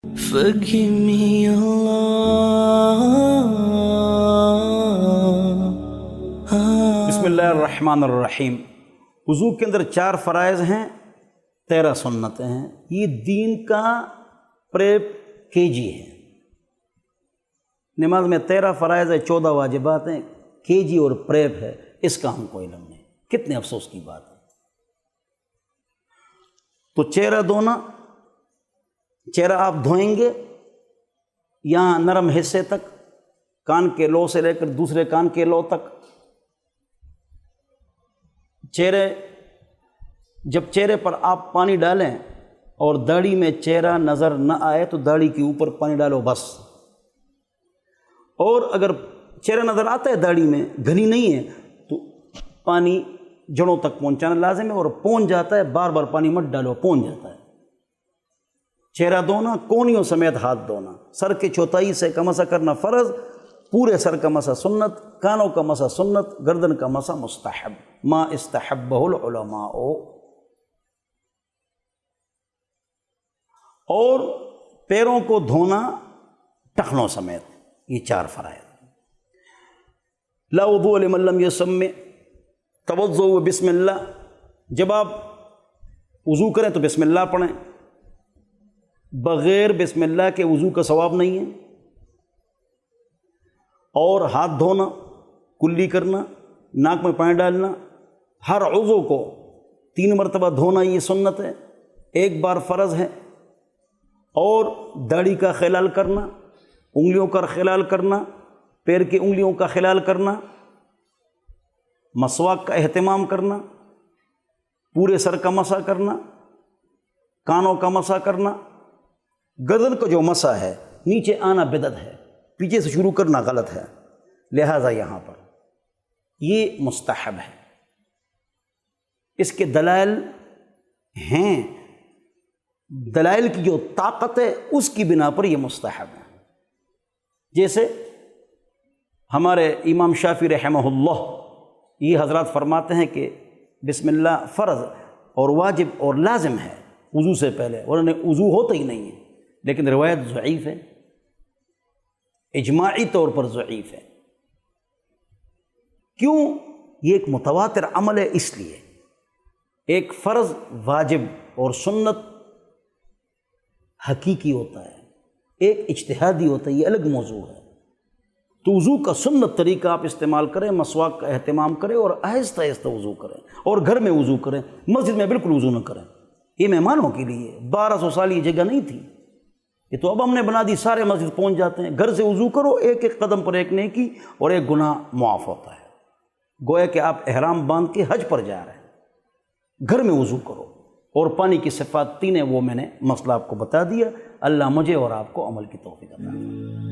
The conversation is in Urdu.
Forgive me, Allah. بسم اللہ الرحمن الرحیم۔ وضو کے اندر 4 فرائض ہیں، 13 سنتیں ہیں۔ یہ دین کا پریپ KG ہے۔ نماز میں 13 فرائض ہے، 14 واجبات ہیں، KG اور پریپ ہے، اس کا ہم کو علم نہیں۔ کتنے افسوس کی بات ہے۔ تو چہرہ دھونا، چہرہ آپ دھوئیں گے یہاں نرم حصے تک، کان کے لو سے لے کر دوسرے کان کے لو تک۔ جب چہرے پر آپ پانی ڈالیں اور داڑھی میں چہرہ نظر نہ آئے تو داڑھی کے اوپر پانی ڈالو بس۔ اور اگر چہرہ نظر آتا ہے داڑھی میں، گھنی نہیں ہے، تو پانی جڑوں تک پہنچانا لازم ہے، اور پہنچ جاتا ہے بار بار پانی مت ڈالو، پہنچ جاتا ہے۔ چہرہ دھونا، کونیوں سمیت ہاتھ دھونا، سر کے چوتھائی سے کا مسح کرنا فرض، پورے سر کا مسح سنت، کانوں کا مسح سنت، گردن کا مسح مستحب، ما استحبہ العلماء۔ اور پیروں کو دھونا ٹخنوں سمیت، یہ 4 فرائض۔ لا وضوء لمن لم یسمع، توضؤ بسم اللہ، جب آپ وضو کریں تو بسم اللہ پڑھیں، بغیر بسم اللہ کے وضو کا ثواب نہیں ہے۔ اور ہاتھ دھونا، کلی کرنا، ناک میں پانی ڈالنا، ہر عضو کو 3 مرتبہ دھونا یہ سنت ہے، 1 بار فرض ہے۔ اور داڑھی کا خلال کرنا، انگلیوں کا خلال کرنا، پیر کی انگلیوں کا خلال کرنا، مسواک کا اہتمام کرنا، پورے سر کا مسح کرنا، کانوں کا مسح کرنا۔ گردن کا جو مسح ہے نیچے آنا بدعت ہے، پیچھے سے شروع کرنا غلط ہے، لہٰذا یہاں پر یہ مستحب ہے۔ اس کے دلائل ہیں، دلائل کی جو طاقت ہے اس کی بنا پر یہ مستحب ہے۔ جیسے ہمارے امام شافعی رحمہ اللہ یہ حضرات فرماتے ہیں کہ بسم اللہ فرض اور واجب اور لازم ہے وضو سے پہلے، اور انہیں وضو ہوتا ہی نہیں ہے، لیکن روایت ضعیف ہے، اجماعی طور پر ضعیف ہے۔ کیوں؟ یہ ایک متواتر عمل ہے، اس لیے ایک فرض، واجب اور سنت حقیقی ہوتا ہے، ایک اجتہادی ہوتا ہے، یہ الگ موضوع ہے۔ تو وضو کا سنت طریقہ آپ استعمال کریں، مسواک کا اہتمام کریں اور آہستہ آہستہ وضو کریں، اور گھر میں وضو کریں، مسجد میں بالکل وضو نہ کریں۔ یہ مہمانوں کے لیے 1200 سال یہ جگہ نہیں تھی، یہ تو اب ہم نے بنا دی، سارے مسجد پہنچ جاتے ہیں۔ گھر سے وضو کرو، ایک ایک قدم پر ایک نیکی اور ایک گناہ معاف ہوتا ہے، گویا کہ آپ احرام باندھ کے حج پر جا رہے ہیں۔ گھر میں وضو کرو، اور پانی کی صفات 3 ہیں، وہ میں نے مسئلہ آپ کو بتا دیا۔ اللہ مجھے اور آپ کو عمل کی توفیق عطا فرمائے۔